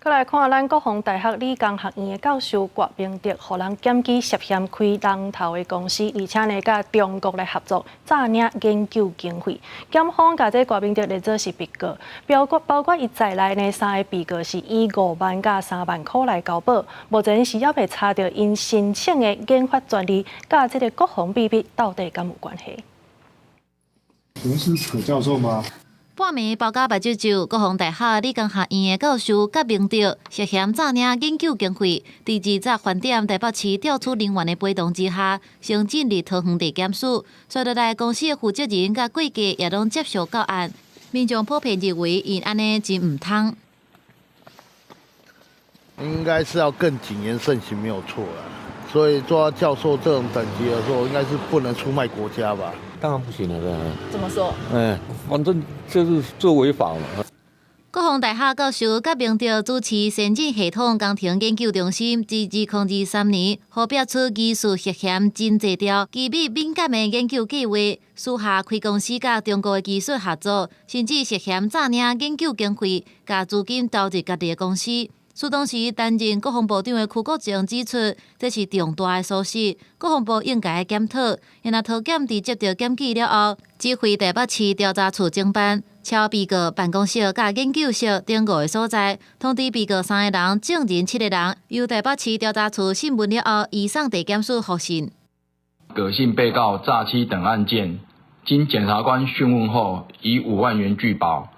再来看咱国防大学理工学院的教授郭明德，互人检举涉嫌开龙头的公司，而且呢，甲中国来合作诈领研究经费。检方甲这郭明德列做是被告，包括伊在内呢3个被告是以5万甲3万块来交保。目前是还未查到因申请的研发专利，甲这个国防秘密到底敢有关系？您是可教授吗？半暝包夹白酒酒，国防大学理工学院的教授郭明德涉嫌诈领研究经费，伫2早饭店台北市调处人员的陪同之下，先进入桃园地检署，随落来公司的负责人甲贵家也拢接受到案。民众普遍认为，因安尼真唔通。应该是要更谨言慎行，没有错啦。所以做到教授这种等级的时候，应该是不能出卖国家吧？当然不行了，对。怎么说？反正就是做违法嘛。国防大学教授郭明德主持先进系统工程研究中心，自2023年获标出技术涉嫌真济条机密敏感的研究计划，私下开公司甲中国的技术合作，甚至涉嫌诈领研究经费，甲资金投入家己的公司。苏当时担任国防部长的邱国正指出，这是重大的疏失，国防部应该检讨。因若桃检伫接到检举了后，指挥台北市调查处侦办，超被告办公室甲研究室等5个所在，通知被告3个人、证人7个人，由台北市调查处讯问了后，移送地检署复讯。葛姓被告诈欺等案件，经检察官讯问后，以5万元拒保。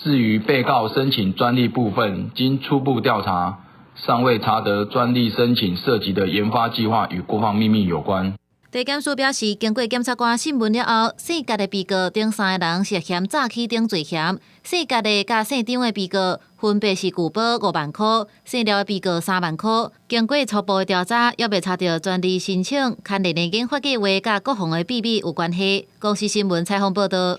至于被告申请专利部分，经初步调查，尚未查得专利申请涉及的研发计划与国防秘密有关。地检署表示，经过检察官讯问了后，姓甲的被告等3个人涉嫌诈欺等罪嫌，姓甲的甲姓张的被告分别是拒保5万块，姓廖的被告3万块。经过初步的调查，还未查到专利申请、牵连的研发计划甲国防的秘密有关系。公司新闻采访报道。